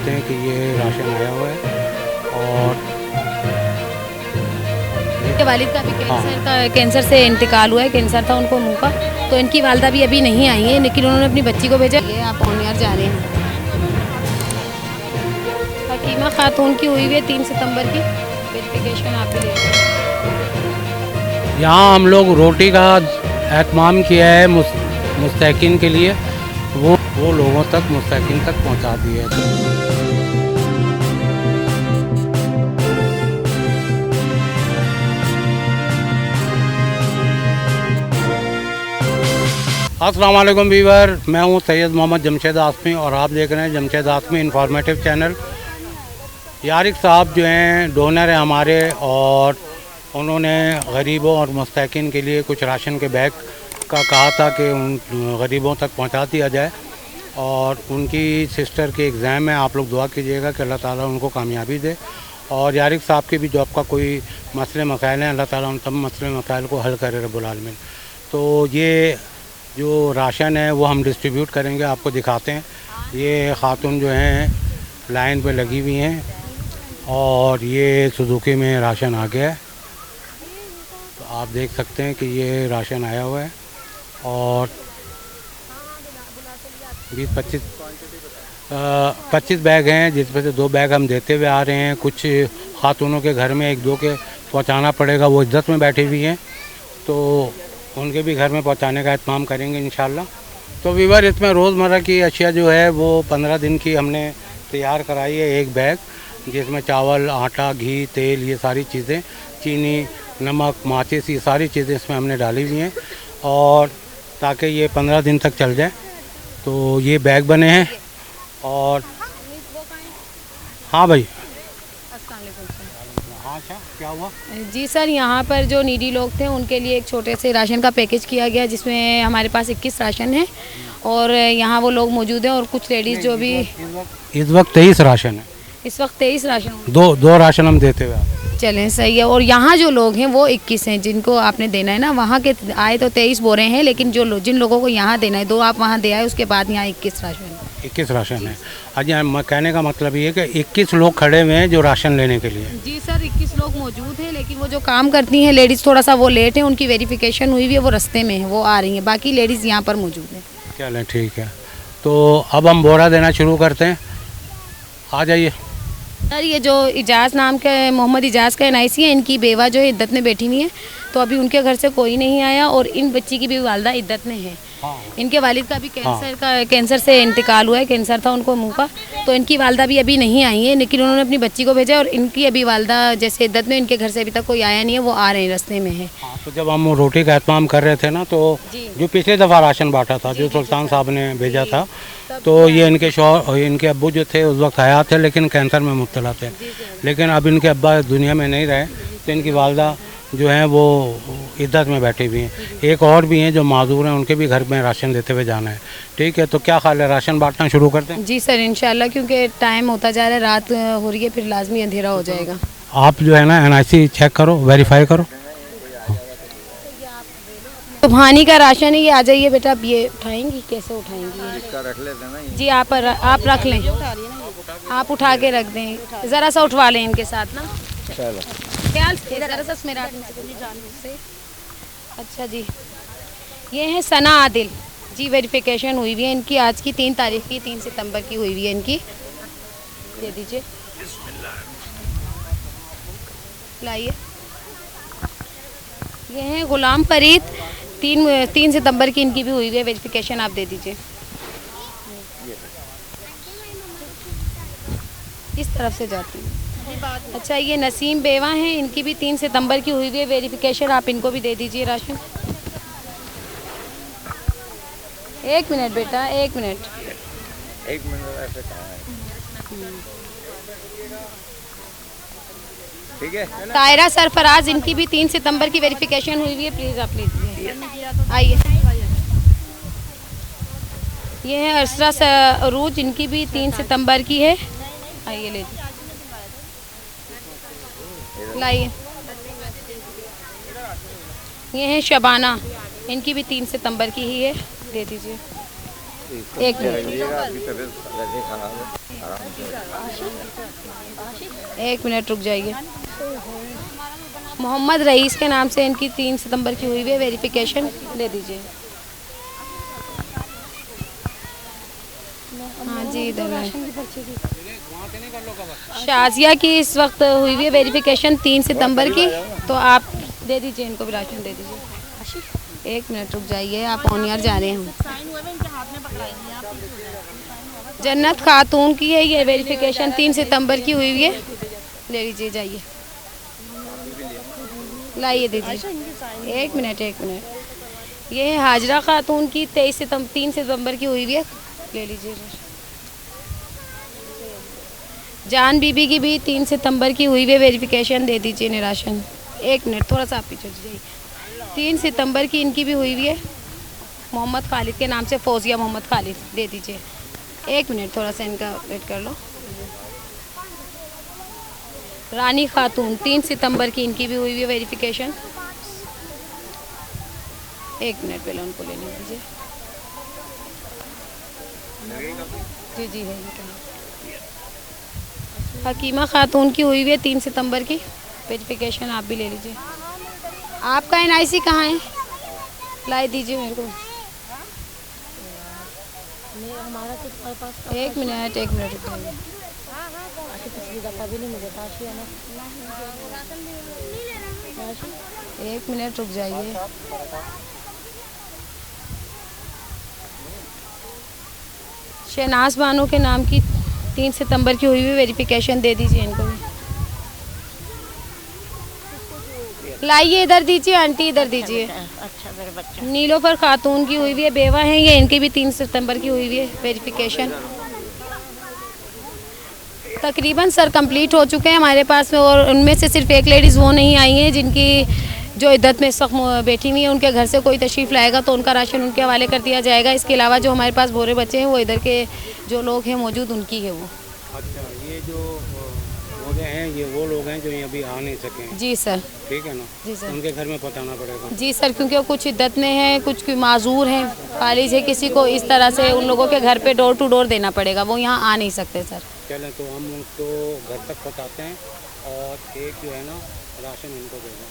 सकते हैं कि ये राशन आया हुआ है। और इनके वालिद का भी कैंसर से इंतकाल हुआ है। कैंसर था उनको मुंह का, तो इनकी वालदा भी अभी नहीं आई है, लेकिन उन्होंने अपनी बच्ची को भेजा। ये आप ओनियार जा रहे हैं। हकीमा खातून की हुई है 3 सितंबर की वेरिफिकेशन आप भी ले लीजिए। यहाँ हम लोग रोटी का एहतमाम किया है मुस्तकिन के लिए, वो लोगों तक मुस्तकिन तक पहुँचा दिए। अस्सलाम वालेकुम वीवर, मैं हूं सैयद मोहम्मद जमशेद आसमी और आप देख रहे हैं जमशेद आसमी इंफॉर्मेटिव चैनल। यारिक साहब जो हैं डोनर हैं हमारे, और उन्होंने गरीबों और मुस्तकिन के लिए कुछ राशन के बैग का कहा था कि उन गरीबों तक पहुंचा दिया जाए। और उनकी सिस्टर के एग्ज़ाम है, आप लोग दुआ कीजिएगा कि अल्लाह ताला उनको कामयाबी दे। और यारिक साहब के भी जॉब का कोई मसले मसाइल हैं, अल्लाह ताला उन तमाम मसले मसाइल को हल करे रब्बुल आलमीन। तो ये जो राशन है वो हम डिस्ट्रीब्यूट करेंगे, आपको दिखाते हैं। ये खातून जो हैं लाइन पे लगी हुई हैं और ये सुजुकी में राशन आ गया है। तो आप देख सकते हैं कि ये राशन आया हुआ है और 20-25 बैग हैं, जिसमें से 2 बैग हम देते हुए आ रहे हैं। कुछ खातूनों के घर में 1-2 के पहुंचाना पड़ेगा, वो इज्जत में बैठी हुई हैं, तो उनके भी घर में पहुंचाने का एहतमाम करेंगे इंशाल्लाह। तो वीवर, इसमें रोज़मर्रा की अशिया जो है वो 15 दिन की हमने तैयार कराई है। एक बैग जिसमें चावल, आटा, घी, तेल, ये सारी चीज़ें, चीनी, नमक, माचिस, ये सारी चीज़ें इसमें हमने डाली हुई हैं, और ताकि ये 15 दिन तक चल जाए। तो ये बैग बने हैं। और हाँ भाई, हाँ अच्छा, क्या हुआ? जी सर, यहाँ पर जो नीडी लोग थे उनके लिए एक छोटे से राशन का पैकेज किया गया, जिसमें हमारे पास 21 राशन है, और यहाँ वो लोग मौजूद हैं। और कुछ लेडीज़ जो भी इस वक्त 23 राशन है। इस वक्त 23 राशन, दो राशन हम देते हुए। चलें, सही है। और यहाँ जो लोग हैं वो 21 हैं जिनको आपने देना है ना। वहाँ के आए तो 23 बोरे हैं, लेकिन जिन लोगों को यहाँ देना है 2 आप वहाँ दे आए, उसके बाद यहाँ 21 राशन है। 21 राशन है। आज कहने का मतलब ये है कि 21 लोग खड़े हुए हैं जो राशन लेने के लिए। जी सर, 21 लोग मौजूद हैं, लेकिन वो जो काम करती हैं लेडीज़ थोड़ा सा वो लेट है, उनकी वेरिफिकेशन हुई हुई है, वो रास्ते में है, वो आ रही हैं। बाकी लेडीज़ यहाँ पर मौजूद हैं। चलें, ठीक है। तो अब हम बोरा देना शुरू करते हैं, आ जाइए। सर, ये जो इजाज़ नाम के मोहम्मद इजाज़ का NIC है, इनकी बेवा जो है इद्दत में बैठी हुई है, तो अभी उनके घर से कोई नहीं आया, और इन बच्ची की भी वालदा इद्दत में है। इनके वालिद का भी कैंसर से इंतकाल हुआ है। कैंसर था उनको मुंह का, तो इनकी वालदा भी अभी नहीं आई है, लेकिन उन्होंने अपनी बच्ची को भेजा, और इनकी अभी वालदा जैसे इद्दत में, इनके घर से अभी तक कोई आया नहीं है, वो आ रहे हैं, रास्ते में है। तो जब हम रोटी का एहतमाम कर रहे थे ना, तो जो पिछले दफ़ा राशन बांटा था, जो सुल्तान साहब ने भेजा था, तो ये इनके अब्बू जो थे उस वक्त हयात थे, लेकिन कैंसर में मुब्तला थे। लेकिन अब इनके अब्बा दुनिया में नहीं रहे, तो इनकी वालदा जो हैं वो इद्दत में बैठी हुई हैं। एक और भी हैं जो माजूर हैं, उनके भी घर में राशन देते हुए जाना है। ठीक है, तो क्या ख्याल है, राशन बांटना शुरू करते हैं? जी सर, इंशाल्लाह, क्योंकि टाइम होता जा रहा है, रात हो रही है, फिर लाजमी अंधेरा हो जाएगा। आप जो है ना NIC चेक करो, वेरीफाई करो। सुबहानी का राशन है, ये आ जाइए बेटा। आप ये उठाएंगी, कैसे उठाएंगी? रख लेते ना। जी आप रख लें, आप उठा के रख दें, ज़रा सा उठवा लें इनके साथ ना, चलो ख्याल से ज़रा सा मेरा से। अच्छा जी, ये है सना आदिल जी, वेरिफिकेशन हुई हुई है इनकी आज की 3 तारीख की, 3 सितंबर की हुई हुई है इनकी। दे दीजिए, लाइए। ये है गुलाम फरीद, 3 सितंबर की इनकी भी हुई हुई है वेरिफिकेशन, आप दे दीजिए। इस तरफ से जाती है। अच्छा, ये नसीम बेवा हैं, इनकी भी 3 सितंबर की हुई हुई है वेरिफिकेशन, आप इनको भी दे दीजिए राशन। 1 मिनट बेटा, 1 मिनट। ऐसे कहाँ है? ठीक है। तायरा सरफराज, इनकी भी 3 सितंबर की वेरिफिकेशन हुई हुई है, प्लीज़ आप लीजिए, आइए। ये है अरसरा सरूज, इनकी भी 3 सितंबर की है, आइए ले लाइए। ये है शबाना, इनकी भी 3 सितंबर की ही है, दे दीजिए। एक मिनट, आपकी तबीयत वैसे खराब है, आराम से। एक मिनट रुक जाइए। मोहम्मद रईस के नाम से इनकी 3 सितंबर की हुई है वेरिफिकेशन, ले दीजिए। हाँ जी, इधर है। शाजिया की इस वक्त हुई है वेरिफिकेशन 3 सितंबर की, तो आप दे दीजिए, इनको भी राशन दे दीजिए। एक मिनट रुक जाइए, आप ऑनियर जा रहे हैं। जन्नत खातून की है ये वेरिफिकेशन 3 सितंबर की हुई है, ले लीजिए, जाइए, लाइए, दीजिए। एक मिनट, ये है हाजरा खातून की 3 सितंबर की हुई है, ले लीजिए। जान बीबी की भी 3 सितंबर की हुई है वेरिफिकेशन, दे दीजिए निराशन। एक मिनट, थोड़ा सा आप पीछे जाइए। 3 सितंबर की इनकी भी हुई है, मोहम्मद खालिद के नाम से, फौजिया मोहम्मद खालिद, दे दीजिए। एक मिनट, थोड़ा सा इनका वेट कर लो। रानी खातून 3 सितंबर की इनकी भी हुई है वेरिफिकेशन। एक मिनट पहले उनको लेने दीजिए। जी है। हकीमा खातून की हुई है 3 सितंबर की वेरिफिकेशन, आप भी ले लीजिए। आपका NIC कहाँ है, ला दीजिए मेरे को। एक मिनट रुकिए। एक मिनट रुक जाइए। शहनाज बानो के नाम की 3 सितंबर की हुई वेरिफिकेशन, दे दीजिए इनको भी। लाइए, इधर दीजिए आंटी, इधर दीजिए। अच्छा मेरे बच्चे। नीलोफर खातून की हुई है, बेवा हैं ये, इनकी भी 3 सितंबर की हुई है वेरिफिकेशन। तकरीबन सर कंप्लीट हो चुके हैं हमारे पास में, और उनमें से सिर्फ एक लेडीज़ वो नहीं आई हैं जिनकी जो इद्दत में इस वक्त बैठी हुई है। उनके घर से कोई तशरीफ़ लाएगा तो उनका राशन उनके हवाले कर दिया जाएगा। इसके अलावा जो हमारे पास बोरे बच्चे हैं वो इधर के जो लोग हैं मौजूद, उनकी है वो। अच्छा, ये जो बोले हैं ये वो लोग हैं जो अभी आ नहीं सके हैं? जी सर। ठीक है ना? जी सर। उनके घर में पहुँचाना पड़ेगा? जी सर, क्योंकि कुछ इद्दत में है, कुछ माजूर हैं, फालिज है, किसी को इस तरह से उन लोगों के घर पे डोर टू डोर देना पड़ेगा, वो यहाँ आ नहीं सकते सर। चलें, तो हम उनको घर तक पहुँचाते हैं और एक जो है ना राशन इनको दे दें।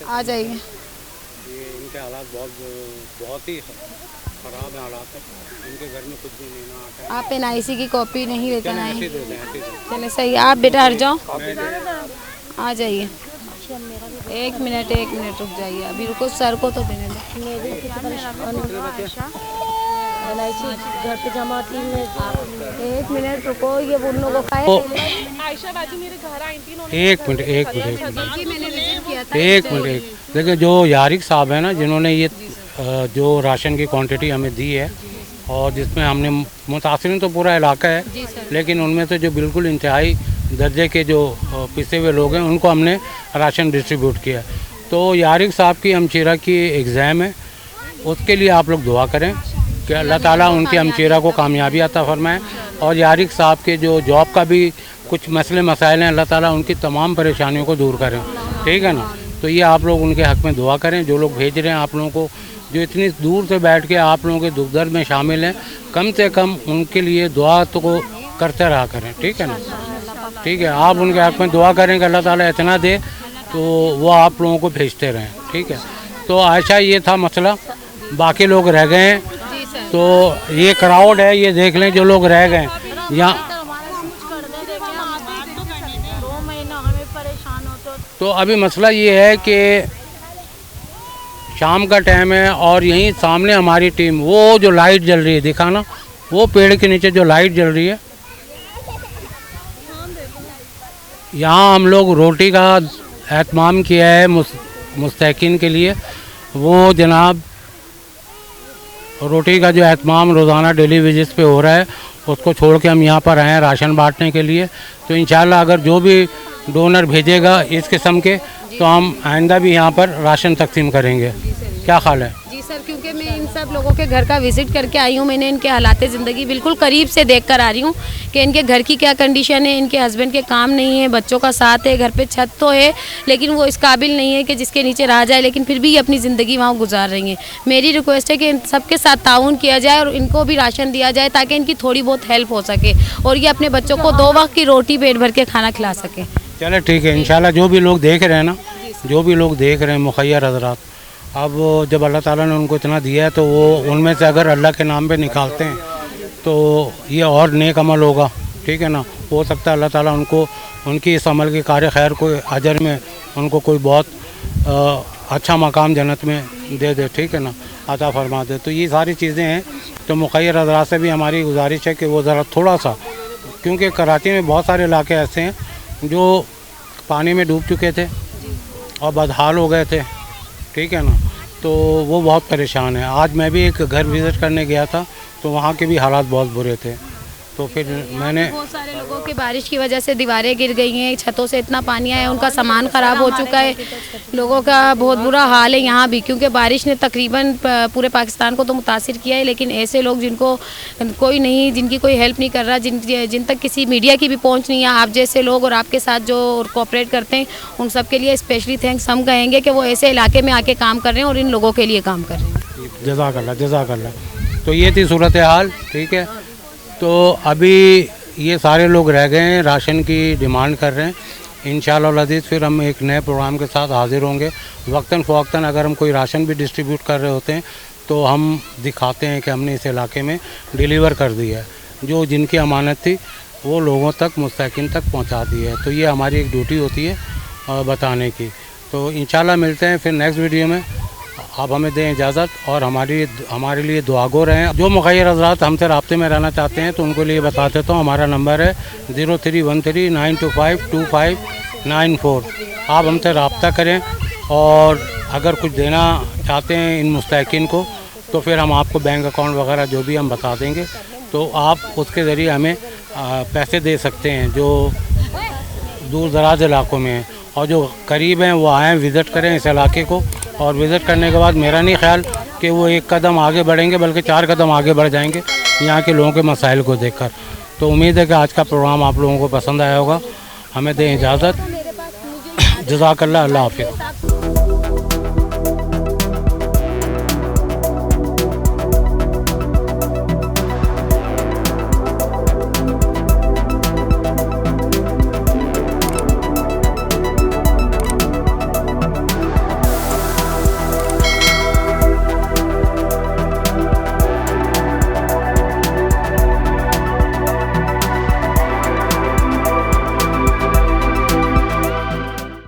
आ जाइए। ये इनके हालात बहुत ही ख़राब है, हालात है, इनके घर में कुछ भी नहीं ना आता है। आप NIC की कॉपी नहीं लेकर आए? ऐसे दे दें। चले सही, आप बेटा हट जाओ, आ जाइए। एक मिनट रुक जाइए, अभी रुको, सर को तो देने दो। घर पे जमा थी मैं। एक मिनट रुको, ये उन लोगों का है। आयशा बाजी मेरे घर आई थी, एक मिनट देखिए, जो यारिक साहब है ना, जिन्होंने ये जो राशन की क्वांटिटी हमें दी है, और जिसमें हमने मुतासिरीन तो पूरा इलाका है, लेकिन उनमें से जो बिल्कुल इंतहाई दर्जे के जो पिसे हुए लोग हैं उनको हमने राशन डिस्ट्रीब्यूट किया। तो यारिक साहब की हमशीरा की एग्ज़ाम है, उसके लिए आप लोग दुआ करें कि अल्लाह ताला उनकी हमशीरा को कामयाबी अता फरमाए, और यारिक साहब के जो जॉब का भी कुछ मसले मसाइल हैं, अल्लाह ताला उनकी तमाम परेशानियों को दूर करें। ठीक है ना? तो ये आप लोग उनके हक़ में दुआ करें। जो लोग भेज रहे हैं आप लोगों को, जो इतनी दूर से बैठ के आप लोगों के दुख दर्द में शामिल हैं, कम से कम उनके लिए दुआ तो को करते रहा करें। ठीक है ना? ठीक है, आप उनके हक़ में दुआ करें कि अल्लाह ताला इतना दे तो वो आप लोगों को भेजते रहें। ठीक है, तो आयशा ये था मसला, बाकी लोग रह गए हैं। तो ये क्राउड है, ये देख लें जो लोग रह गए यहाँ। तो अभी मसला ये है कि शाम का टाइम है, और यहीं सामने हमारी टीम, वो जो लाइट जल रही है, दिखाना, वो पेड़ के नीचे जो लाइट जल रही है, यहाँ हम लोग रोटी का एहतमाम किया है मुस्तहिकीन के लिए। वो जनाब रोटी का जो एहतमाम रोज़ाना डेली बेसिस पे हो रहा है, उसको छोड़ के हम यहाँ पर आए हैं राशन बांटने के लिए। तो इंशाल्लाह अगर जो भी डोनर भेजेगा इस किस्म के, तो हम आइंदा भी यहाँ पर राशन तकसीम करेंगे। क्या ख्याल है? जी सर, क्योंकि मैं इन सब लोगों के घर का विजिट करके आई हूँ, मैंने इनके हालात ज़िंदगी बिल्कुल करीब से देख कर आ रही हूँ कि इनके घर की क्या कंडीशन है। इनके हस्बैंड के काम नहीं है, बच्चों का साथ है, घर पे छत तो है लेकिन वो इस काबिल नहीं है कि जिसके नीचे रहा जाए, लेकिन फिर भी ये अपनी ज़िंदगी वहाँ गुजार रही हैं। मेरी रिक्वेस्ट है कि इन सबके साथ ताउन किया जाए और इनको भी राशन दिया जाए ताकि इनकी थोड़ी बहुत हेल्प हो सके और ये अपने बच्चों को 2 वक्त की रोटी पेट भर के खाना खिला सके। चले ठीक है, इंशाल्लाह जो भी लोग देख रहे हैं ना, जो भी लोग देख रहे हैं मुखैर हजरात, अब जब अल्लाह ताला ने उनको इतना दिया है तो वो उनमें से अगर अल्लाह के नाम पे निकालते हैं तो ये और नेक अमल होगा, ठीक है ना। हो सकता है अल्लाह ताला उनको उनकी इस अमल के कार्य खैर को अजर में उनको कोई बहुत अच्छा मकाम जन्नत में दे दे, ठीक है ना, अता फरमा दे। तो ये सारी चीज़ें हैं। तो मुखैर हजरात से भी हमारी गुजारिश है कि वो ज़रा थोड़ा सा, क्योंकि कराची में बहुत सारे इलाके ऐसे हैं जो पानी में डूब चुके थे और बदहाल हो गए थे, ठीक है ना, तो वो बहुत परेशान है। आज मैं भी एक घर विज़िट करने गया था तो वहाँ के भी हालात बहुत बुरे थे। तो फिर मैंने बहुत सारे लोगों की बारिश की वजह से दीवारें गिर गई हैं, छतों से इतना पानी आया, उनका सामान ख़राब हो चुका है, लोगों का बहुत बुरा हाल है यहाँ भी, क्योंकि बारिश ने तकरीबन पूरे पाकिस्तान को तो मुतासिर किया है। लेकिन ऐसे लोग जिनको कोई नहीं, जिनकी कोई हेल्प नहीं कर रहा, जिन तक किसी मीडिया की भी पहुँच नहीं है, आप जैसे लोग और आपके साथ जो कोऑपरेट करते हैं उन सब के लिए स्पेशली थैंक्स हम कहेंगे कि वो ऐसे इलाके में आके काम कर रहे हैं और इन लोगों के लिए काम कर रहे हैं। जज़ाकल्लाह जज़ाकल्लाह। तो ये थी सूरत हाल, ठीक है। तो अभी ये सारे लोग रह गए हैं, राशन की डिमांड कर रहे हैं। इंशाअल्लाह अज़ीज़ फिर हम एक नए प्रोग्राम के साथ हाज़िर होंगे। वक्तन फ़वक्तन अगर हम कोई राशन भी डिस्ट्रीब्यूट कर रहे होते हैं तो हम दिखाते हैं कि हमने इस इलाके में डिलीवर कर दिया है, जो जिनकी अमानत थी वो लोगों तक, मुस्तहिक़ीन तक पहुंचा दी है। तो ये हमारी एक ड्यूटी होती है बताने की। तो इंशाअल्लाह मिलते हैं फिर नेक्स्ट वीडियो में। आप हमें दें इजाज़त और हमारे लिए दुआगो रहें। जो मुखैर हज़रात हमसे राब्ते में रहना चाहते हैं तो उनको लिए बता देता हूँ, हमारा नंबर है 031392529594। आप हमसे रब्ता करें और अगर कुछ देना चाहते हैं इन मुस्तहिक़ीन को तो फिर हम आपको बैंक अकाउंट वगैरह जो भी हम बता देंगे, तो आप उसके ज़रिए हमें पैसे दे सकते हैं जो दूर दराज इलाकों में हैं। और जो करीब हैं वो आएँ, विज़िट करें इस इलाके को, और विज़िट करने के बाद मेरा नहीं ख्याल कि वो 1 कदम आगे बढ़ेंगे बल्कि 4 कदम आगे बढ़ जाएंगे यहाँ के लोगों के मसाइल को देखकर। तो उम्मीद है कि आज का प्रोग्राम आप लोगों को पसंद आया होगा। हमें दें इजाज़त। जज़ाकल्लाह, अल्लाह हाफ़िज़।